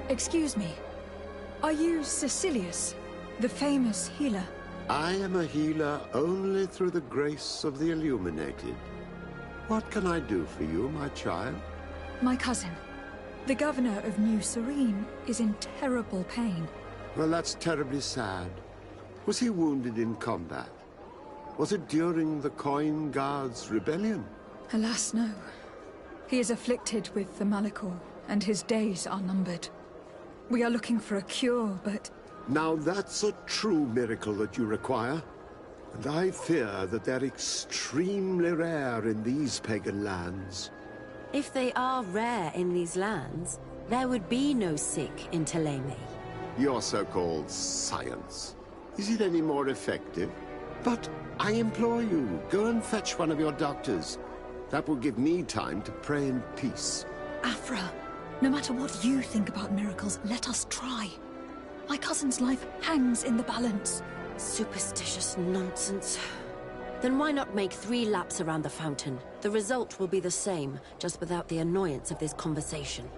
Excuse me. Are you Cecilius, the famous healer? I am a healer only through the grace of the illuminated. What can I do for you, my child? My cousin, the governor of New Serene, is in terrible pain. Well, that's terribly sad. Was he wounded in combat? Was it during the Coin Guards' rebellion? Alas, no. He is afflicted with the Malachor, and his days are numbered. We are looking for a cure, but... Now that's a true miracle that you require. And I fear that they're extremely rare in these pagan lands. If they are rare in these lands, there would be no sick in Ptolemy. Your so-called science. Is it any more effective? But I implore you, go and fetch one of your doctors. That will give me time to pray in peace. Afra, no matter what you think about miracles, let us try. My cousin's life hangs in the balance. Superstitious nonsense. Then why not make 3 laps around the fountain? The result will be the same, just without the annoyance of this conversation.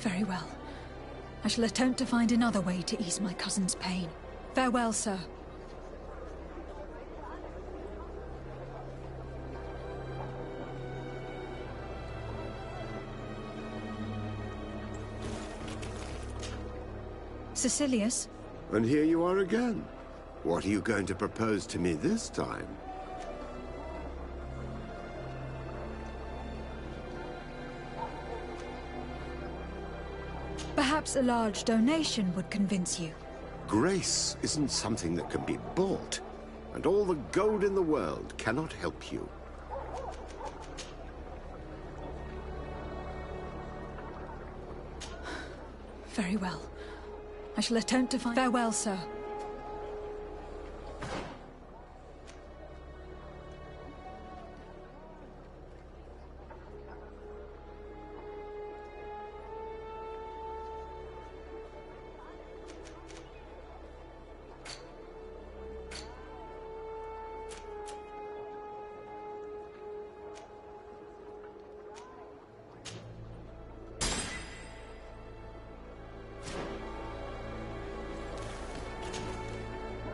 Very well. I shall attempt to find another way to ease my cousin's pain. Farewell, sir. Cecilius? And here you are again. What are you going to propose to me this time? Perhaps a large donation would convince you. Grace isn't something that can be bought, and all the gold in the world cannot help you. Very well. I shall attempt to find... Farewell, sir.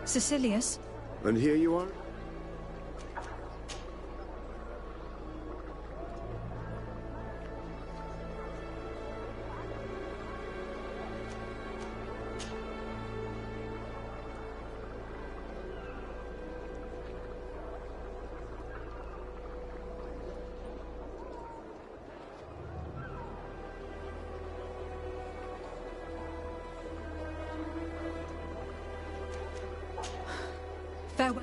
Cecilius? And here you are? Farewell.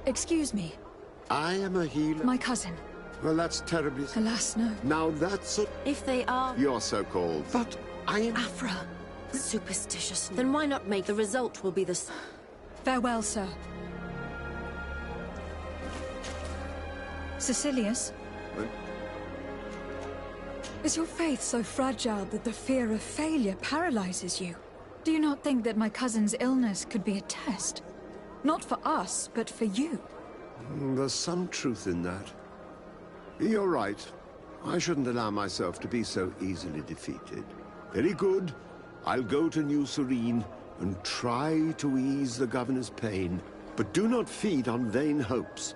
Excuse me. I am a healer. My cousin. Well, that's terribly... Alas, no. Now that's a... If they are... You're so-called. But I am... Afra. Superstitious. Then why not make the result will be the... Farewell, sir. Cecilius? What? Is your faith so fragile that the fear of failure paralyzes you? Do you not think that my cousin's illness could be a test? Not for us, but for you. There's some truth in that. You're right. I shouldn't allow myself to be so easily defeated. Very good. I'll go to New Serene and try to ease the governor's pain. But do not feed on vain hopes.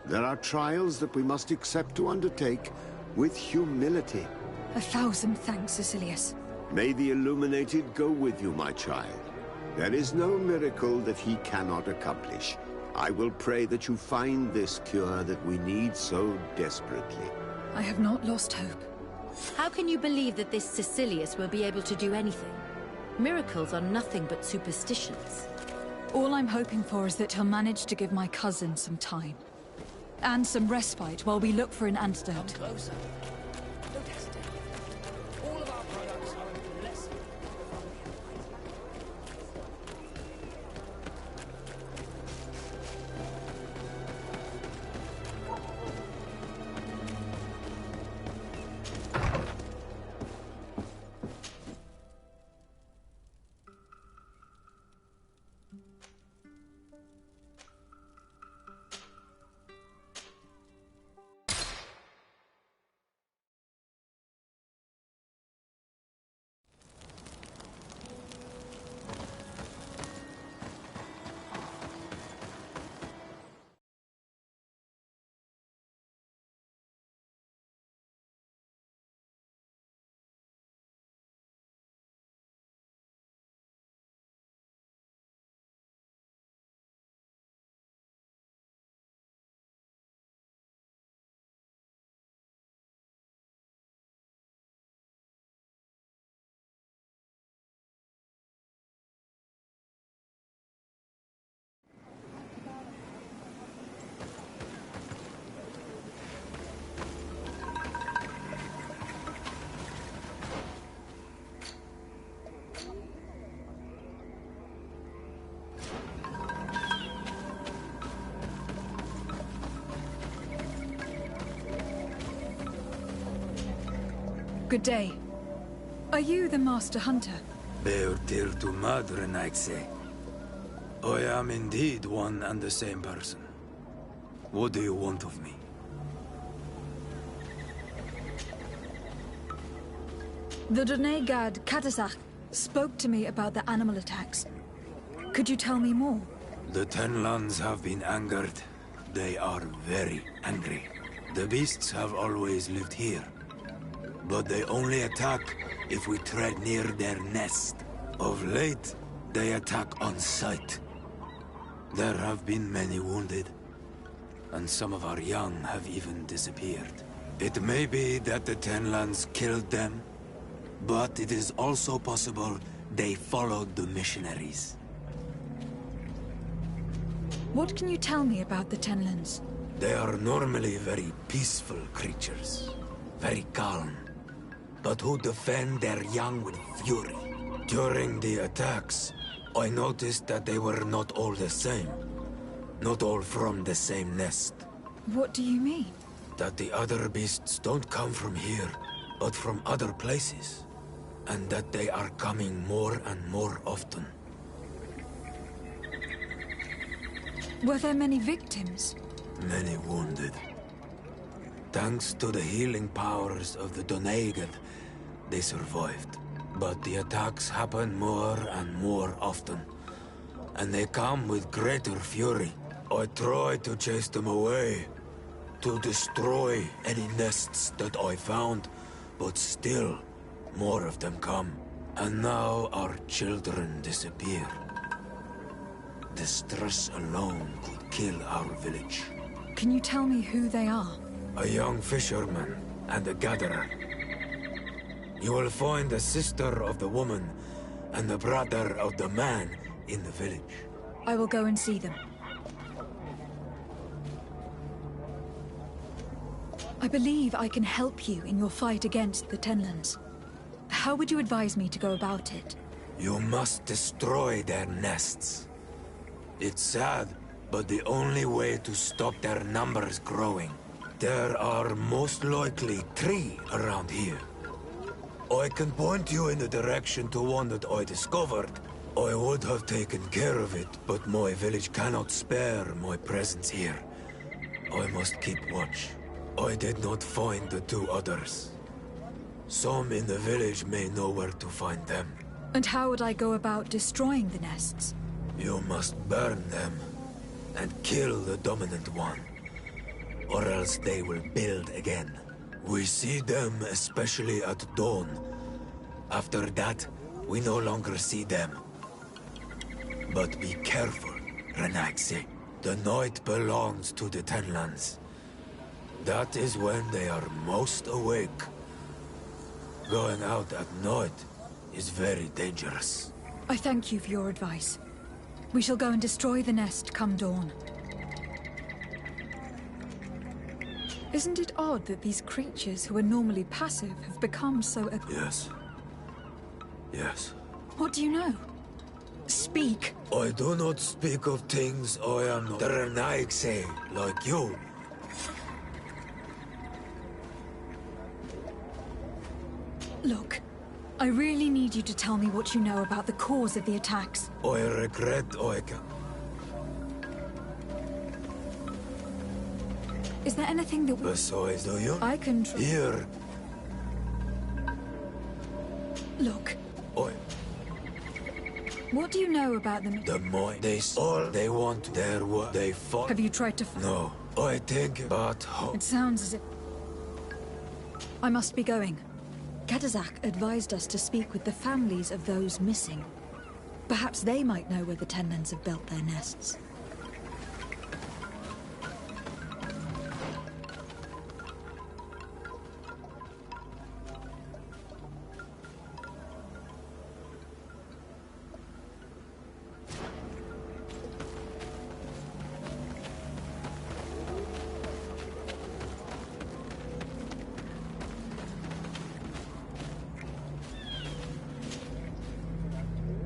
There are trials that we must accept to undertake with humility. 1,000 thanks, Cecilius. May the Illuminated go with you, my child. There is no miracle that he cannot accomplish. I will pray that you find this cure that we need so desperately. I have not lost hope. How can you believe that this Cecilius will be able to do anything? Miracles are nothing but superstitions. All I'm hoping for is that he'll manage to give my cousin some time. And some respite while we look for an antidote. Come closer. Don't hesitate. All of our products are less... Good day. Are you the Master Hunter? Beurtir tu madre, I'd say. I am indeed one and the same person. What do you want of me? The Donegad Katasach spoke to me about the animal attacks. Could you tell me more? The Ten Lands have been angered. They are very angry. The beasts have always lived here. But they only attack if we tread near their nest. Of late, they attack on sight. There have been many wounded, and some of our young have even disappeared. It may be that the Ten Lands killed them, but it is also possible they followed the missionaries. What can you tell me about the Tenlands? They are normally very peaceful creatures, very calm, but who defend their young with fury. During the attacks, I noticed that they were not all the same. Not all from the same nest. What do you mean? That the other beasts don't come from here, but from other places. And that they are coming more and more often. Were there many victims? Many wounded. Thanks to the healing powers of the Donegad, they survived. But the attacks happen more and more often. And they come with greater fury. I try to chase them away. To destroy any nests that I found. But still, more of them come. And now our children disappear. The stress alone could kill our village. Can you tell me who they are? A young fisherman and a gatherer. You will find the sister of the woman and the brother of the man in the village. I will go and see them. I believe I can help you in your fight against the Tenlands. How would you advise me to go about it? You must destroy their nests. It's sad, but the only way to stop their numbers growing. There are most likely 3 around here. I can point you in the direction to one that I discovered. I would have taken care of it, but my village cannot spare my presence here. I must keep watch. I did not find the 2 others. Some in the village may know where to find them. And how would I go about destroying the nests? You must burn them and kill the dominant one, or else they will build again. We see them especially at dawn. After that, we no longer see them. But be careful, Renaxi. The night belongs to the Tenlands. That is when they are most awake. Going out at night is very dangerous. I thank you for your advice. We shall go and destroy the nest come dawn. Isn't it odd that these creatures who are normally passive have become so aggressive? Yes. What do you know? Speak. I do not speak of things I am not. The Renaig say, like you. Look, I really need you to tell me what you know about the cause of the attacks. I regret I can. Is there anything that Besides, do you? I can Here. Look, I... what do you know about them? The more they all they want, their work. They fought. Have you tried to No, I think, but It sounds as if... I must be going. Kadazak advised us to speak with the families of those missing. Perhaps they might know where the Tenlands have built their nests.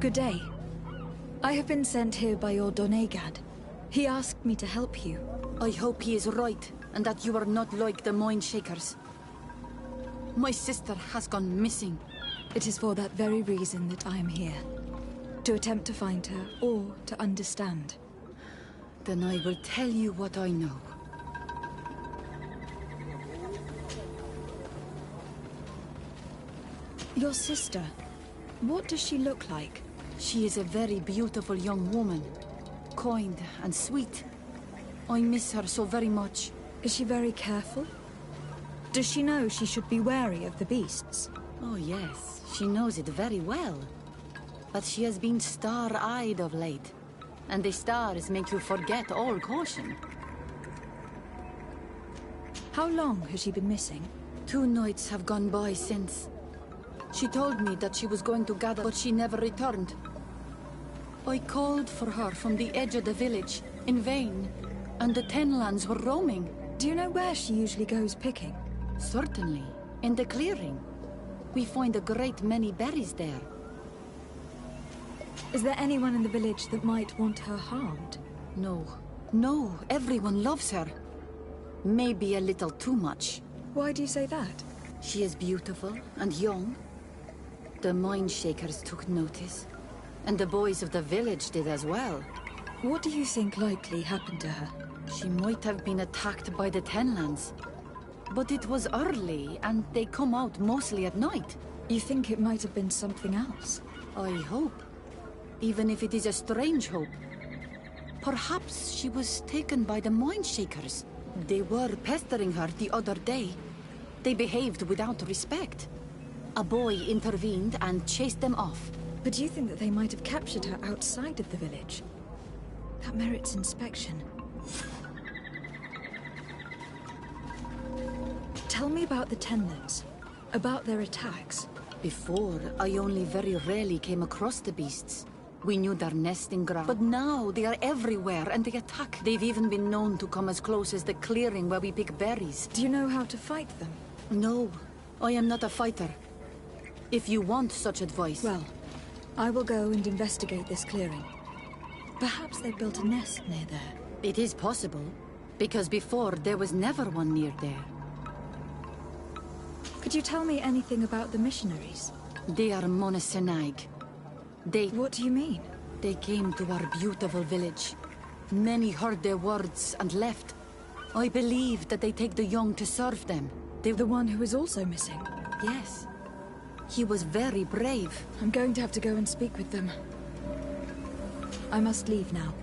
Good day. I have been sent here by your Donegad. He asked me to help you. I hope he is right, and that you are not like the Mind Shakers. My sister has gone missing. It is for that very reason that I am here. To attempt to find her, or to understand. Then I will tell you what I know. Your sister, what does she look like? She is a very beautiful young woman. Kind and sweet. I miss her so very much. Is she very careful? Does she know she should be wary of the beasts? Oh yes, she knows it very well. But she has been star-eyed of late. And the stars make you forget all caution. How long has she been missing? 2 nights have gone by since. She told me that she was going to gather, but she never returned. I called for her from the edge of the village, in vain, and the Tenlands were roaming. Do you know where she usually goes picking? Certainly, in the clearing. We find a great many berries there. Is there anyone in the village that might want her harmed? No, no, everyone loves her. Maybe a little too much. Why do you say that? She is beautiful and young. The Mind Shakers took notice, and the boys of the village did as well. What do you think likely happened to her? She might have been attacked by the Tenlands, but it was early, and they come out mostly at night. You think it might have been something else? I hope, even if it is a strange hope. Perhaps she was taken by the Mind Shakers. They were pestering her the other day. They behaved without respect. A boy intervened and chased them off. But do you think that they might have captured her outside of the village? That merits inspection. Tell me about the Tenlands, about their attacks. Before, I only very rarely came across the beasts. We knew their nesting ground. But now they are everywhere and they attack. They've even been known to come as close as the clearing where we pick berries. Do you know how to fight them? No, I am not a fighter. If you want such advice... Well, I will go and investigate this clearing. Perhaps they built a nest near there. It is possible, because before there was never one near there. Could you tell me anything about the missionaries? They are Monasenaig. What do you mean? They came to our beautiful village. Many heard their words and left. I believe that they take the young to serve them. The one who is also missing? Yes. He was very brave. I'm going to have to go and speak with them. I must leave now.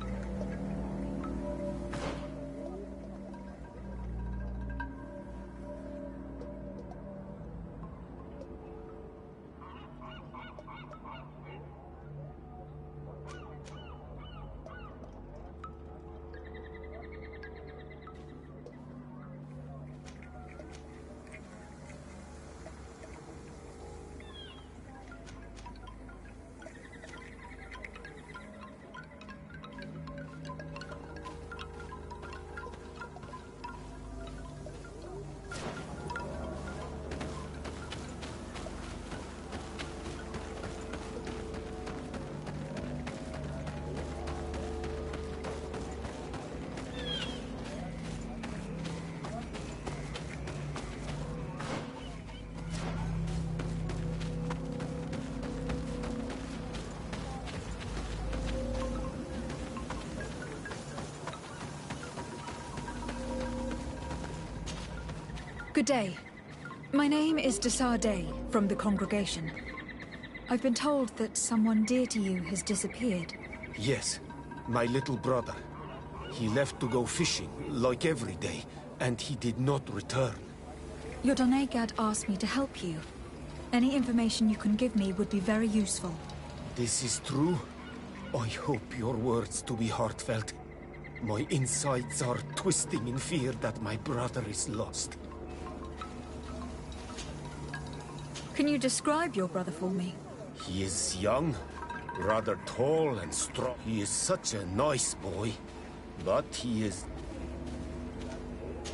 Good day. My name is Desardet from the congregation. I've been told that someone dear to you has disappeared. Yes, my little brother. He left to go fishing, like every day, and he did not return. Your Donegad asked me to help you. Any information you can give me would be very useful. This is true? I hope your words to be heartfelt. My insides are twisting in fear that my brother is lost. Can you describe your brother for me? He is young, rather tall and strong. He is such a nice boy, but he is...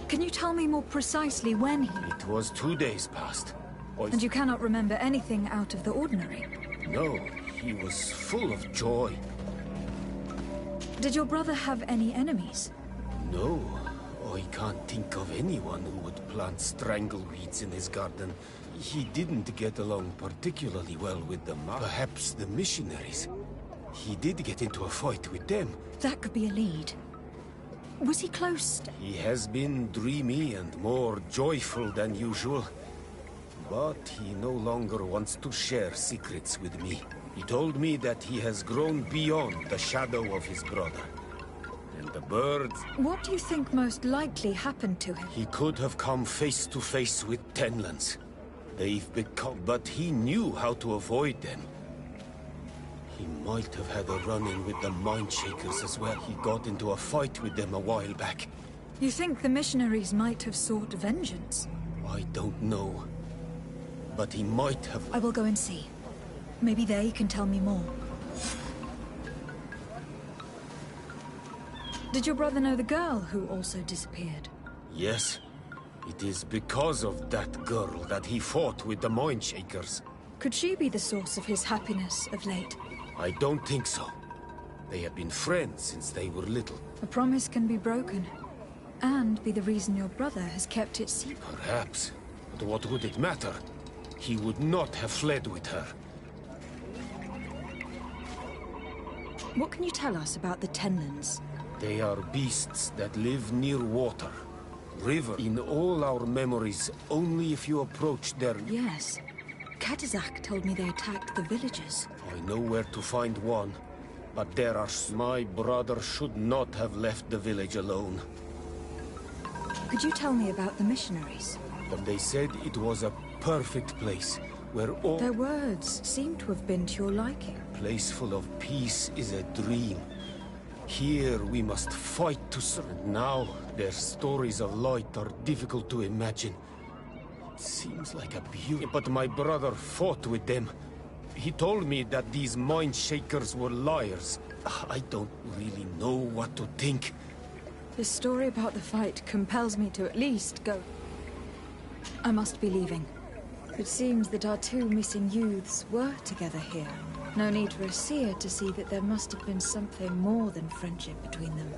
Can you tell me more precisely when he... It was 2 days past. And you cannot remember anything out of the ordinary? No, he was full of joy. Did your brother have any enemies? No, I can't think of anyone who would plant strangleweeds in his garden. He didn't get along particularly well with the perhaps the missionaries. He did get into a fight with them. That could be a lead. Was he close? He has been dreamy and more joyful than usual. But he no longer wants to share secrets with me. He told me that he has grown beyond the shadow of his brother. And the birds... What do you think most likely happened to him? He could have come face to face with Tenlands. They've become... But he knew how to avoid them. He might have had a run-in with the Mindshakers as well. He got into a fight with them a while back. You think the missionaries might have sought vengeance? I don't know. But he might have... I will go and see. Maybe they can tell me more. Did your brother know the girl who also disappeared? Yes. It is because of that girl that he fought with the Mindshakers. Could she be the source of his happiness of late? I don't think so. They have been friends since they were little. A promise can be broken, and be the reason your brother has kept it secret. Perhaps. But what would it matter? He would not have fled with her. What can you tell us about the Tenlands? They are beasts that live near water. River. In all our memories, only if you approach their... Yes. Katazak told me they attacked the villagers. I know where to find one, but there are... My brother should not have left the village alone. Could you tell me about the missionaries? But they said it was a perfect place, where all... Their words seem to have been to your liking. A place full of peace is a dream. Here we must fight to surrender. Now, their stories of light are difficult to imagine. It seems like a beauty, but my brother fought with them. He told me that these mind shakers were liars. I don't really know what to think. This story about the fight compels me to at least go. I must be leaving. It seems that our two missing youths were together here. No need for a seer to see that there must have been something more than friendship between them.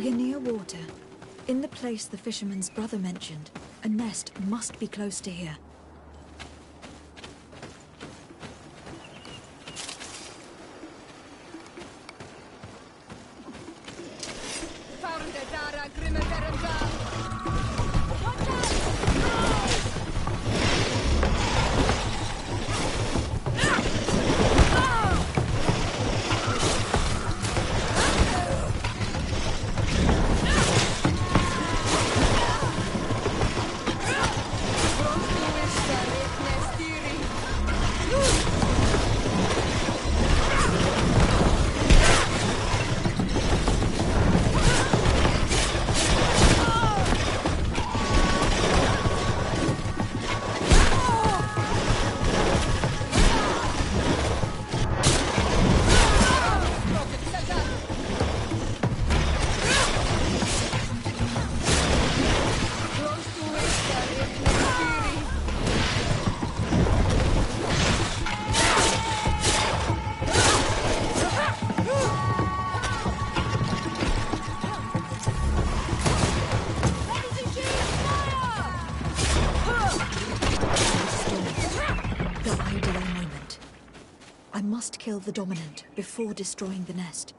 We are near water. In the place the fisherman's brother mentioned. A nest must be close to here. Kill the dominant before destroying the nest.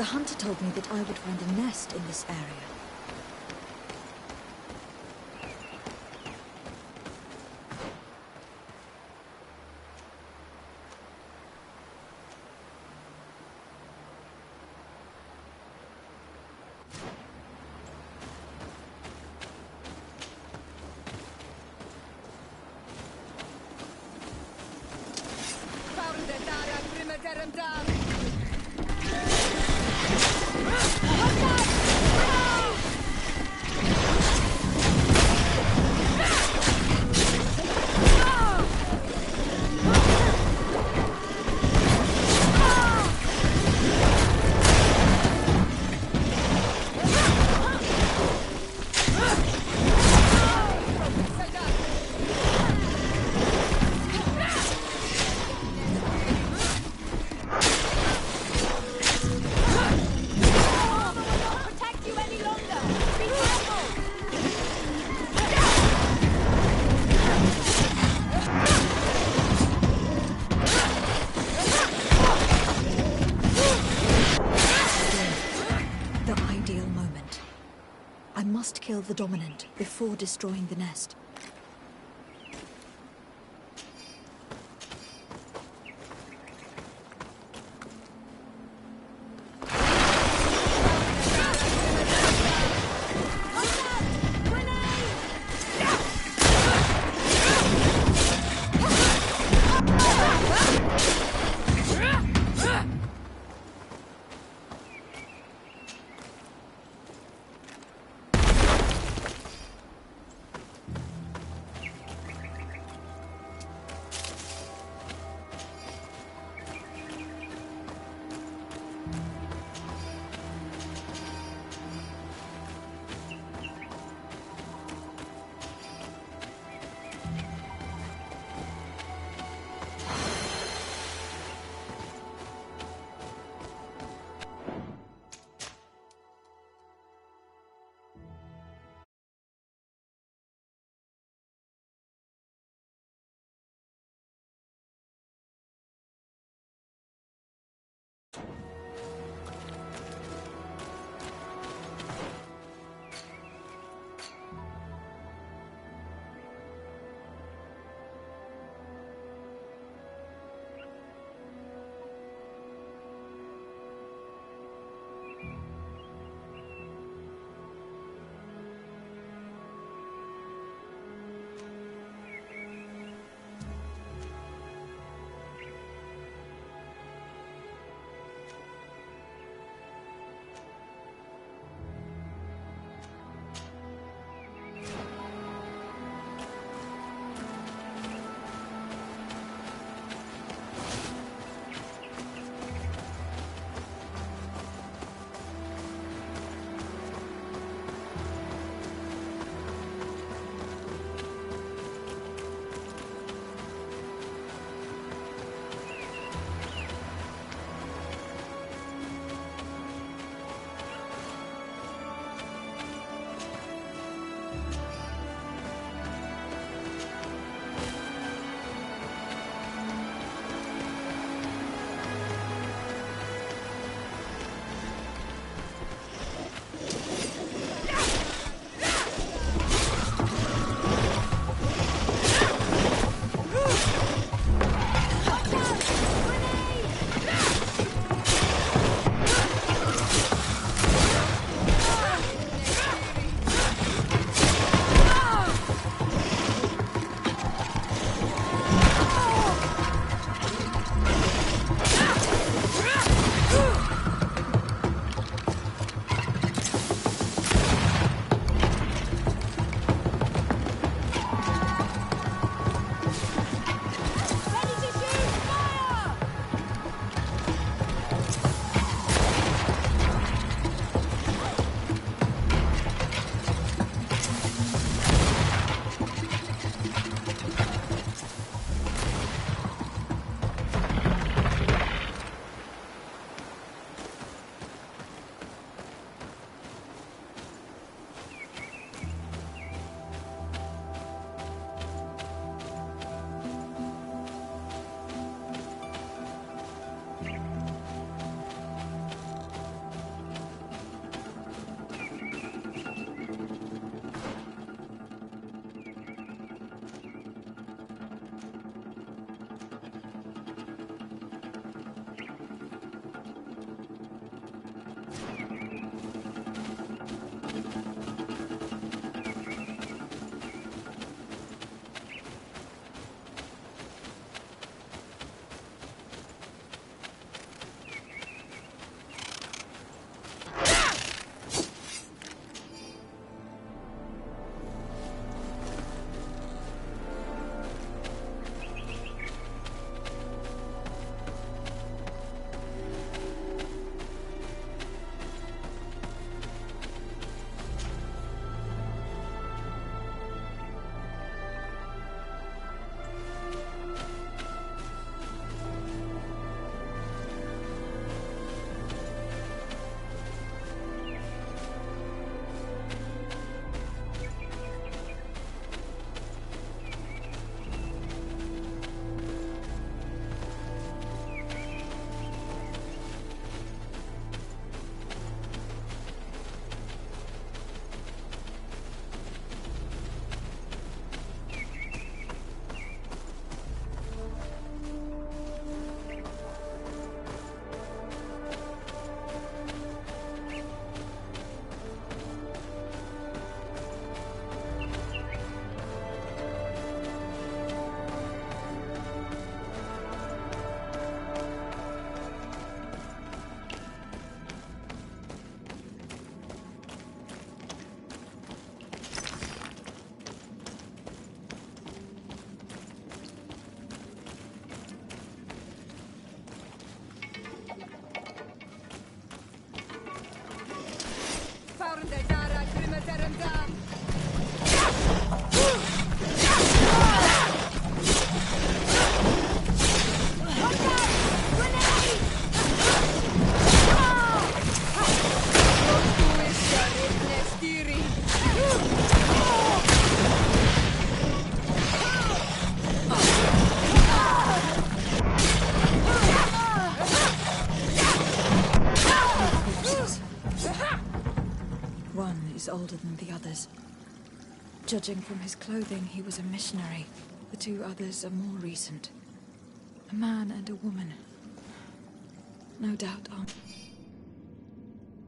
The hunter told me that I would find a nest in this area. Kill the dominant before destroying the nest. others. Judging from his clothing, he was a missionary. The two others are more recent. A man and a woman. No doubt a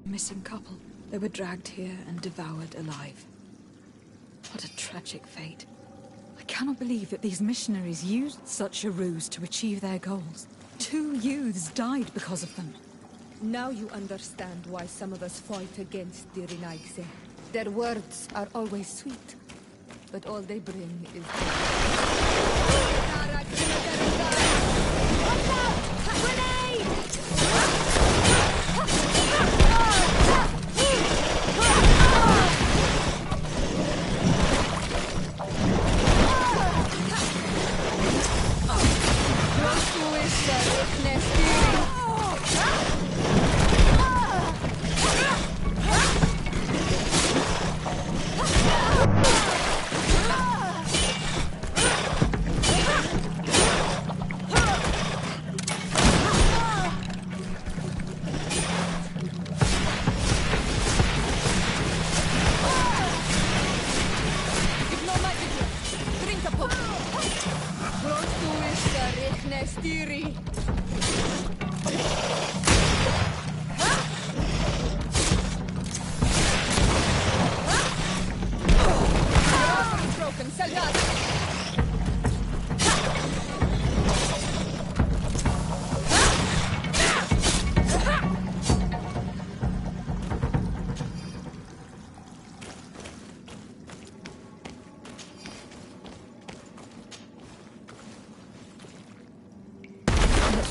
missing couple. They were dragged here and devoured alive. What a tragic fate. I cannot believe that these missionaries used such a ruse to achieve their goals. 2 youths died because of them. Now you understand why some of us fight against the Renaigse. Their words are always sweet, but all they bring is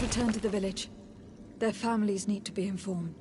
Return to the village. Their families need to be informed.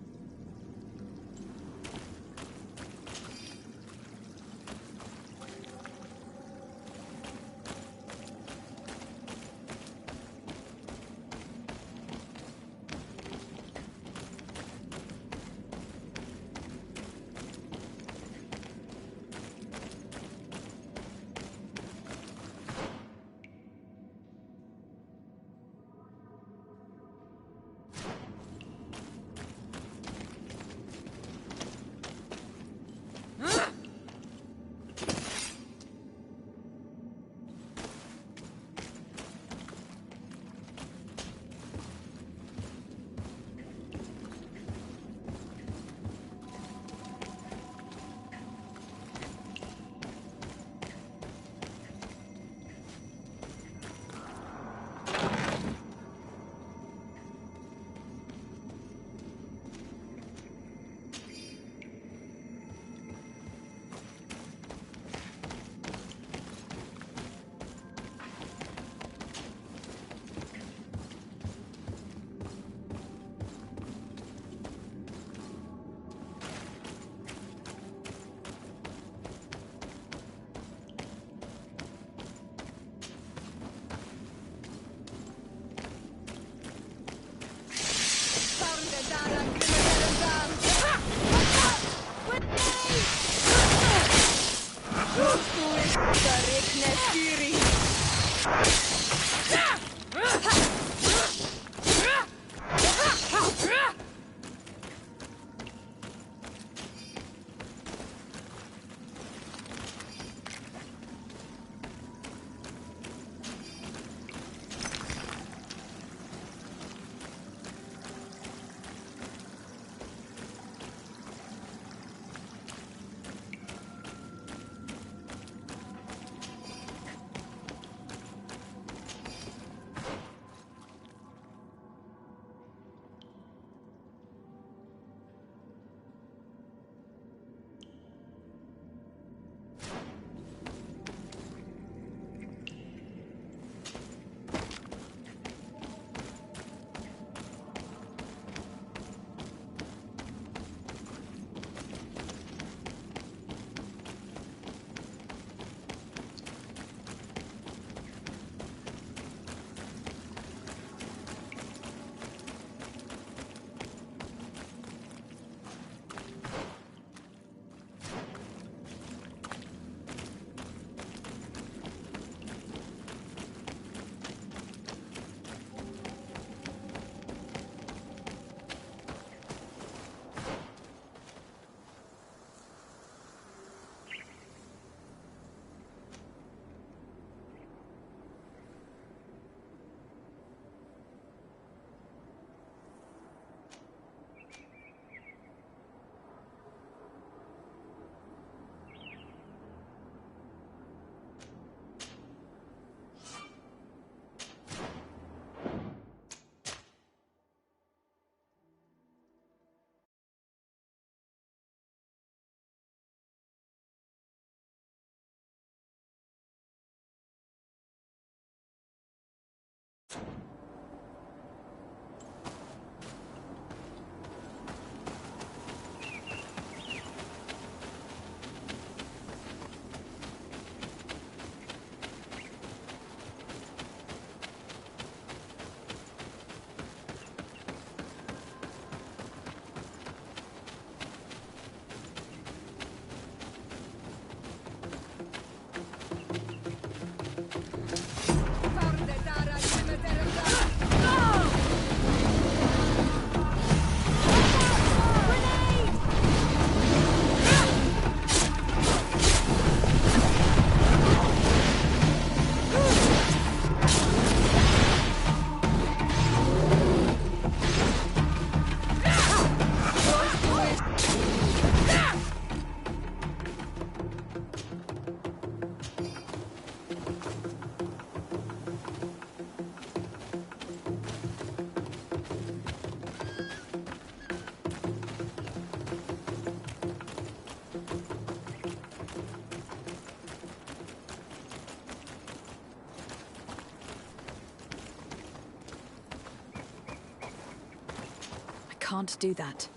can't do that.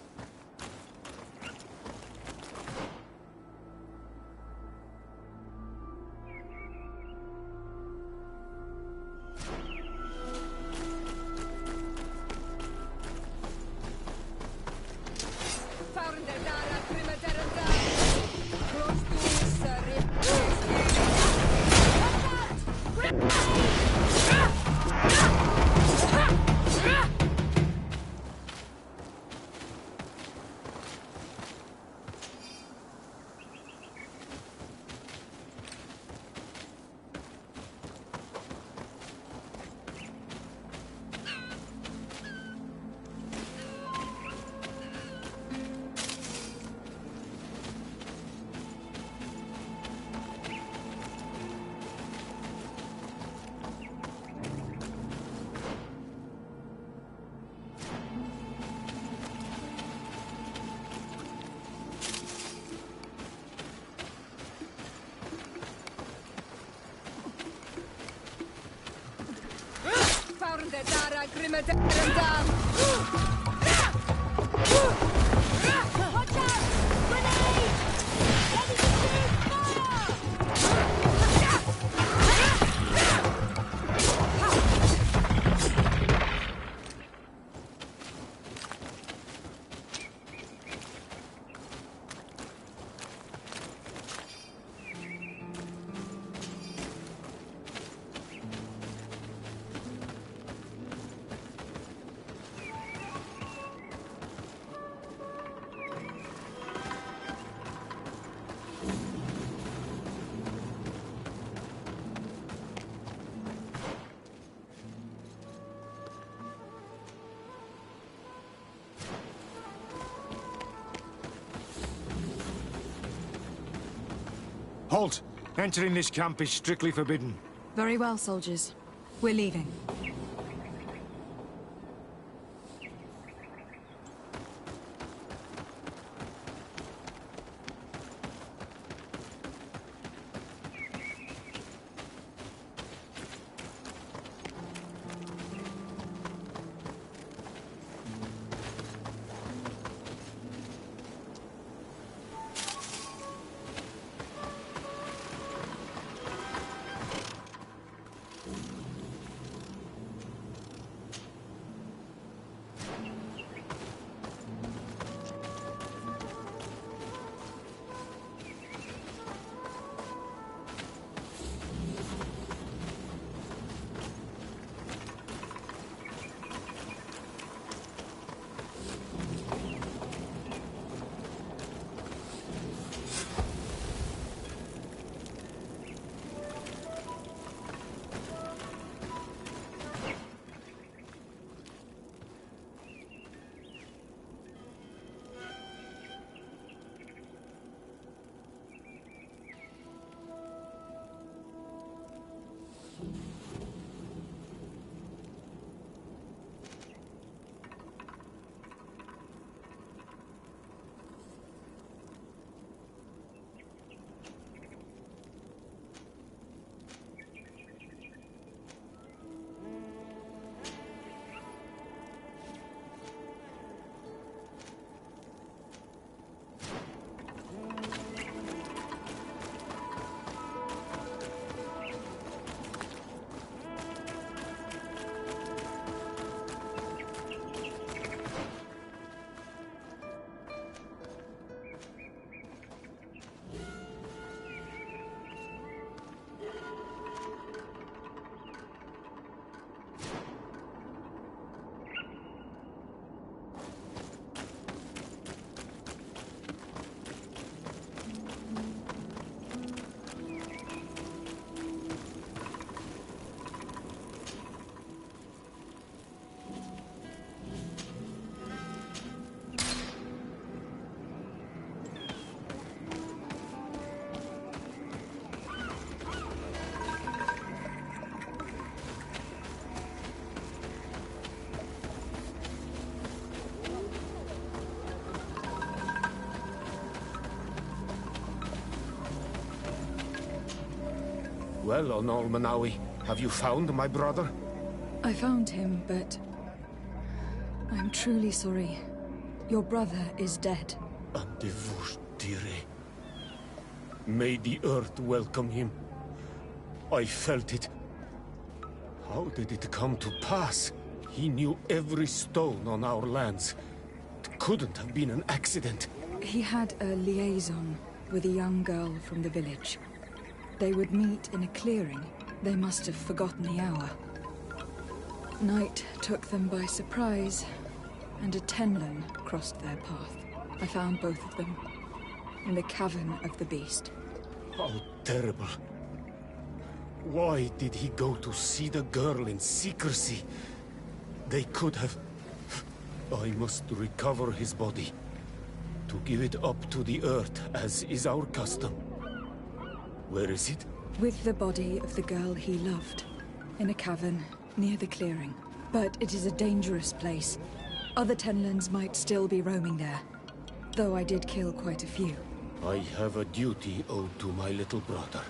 Watch out! Grenade! Ready to Halt! Entering this camp is strictly forbidden. Very well, soldiers. We're leaving. Well, Onol Manawi, have you found my brother? I found him, but I'm truly sorry. Your brother is dead. Andevushtire. May the earth welcome him. I felt it. How did it come to pass? He knew every stone on our lands. It couldn't have been an accident. He had a liaison with a young girl from the village. They would meet in a clearing. They must have forgotten the hour. Night took them by surprise, and a Tenlin crossed their path. I found both of them in the cavern of the beast. How terrible. Why did he go to see the girl in secrecy? They could have... I must recover his body. To give it up to the earth, as is our custom. Where is it? With the body of the girl he loved, in a cavern near the clearing. But it is a dangerous place. Other Tenlins might still be roaming there, though I did kill quite a few. I have a duty owed to my little brother.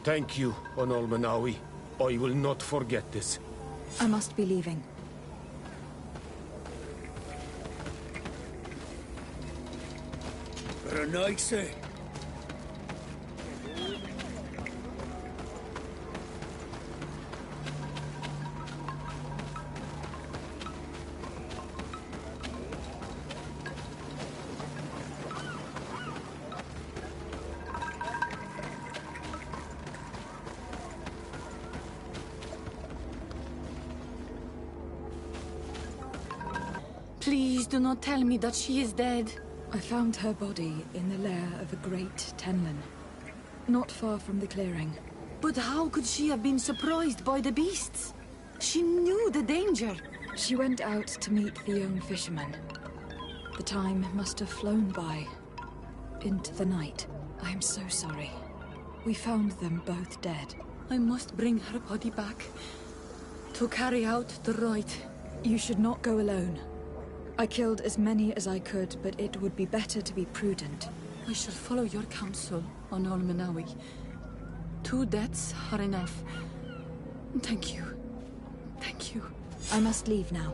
Thank you, Onolmenawi. I will not forget this. I must be leaving. Very nice, eh? Please do not tell me that she is dead. I found her body in the lair of a great Tenlin, not far from the clearing. But how could she have been surprised by the beasts? She knew the danger. She went out to meet the young fisherman. The time must have flown by, into the night. I am so sorry. We found them both dead. I must bring her body back to carry out the rite. You should not go alone. I killed as many as I could, but it would be better to be prudent. I shall follow your counsel, Onolmenawi. 2 deaths are enough. Thank you. Thank you. I must leave now.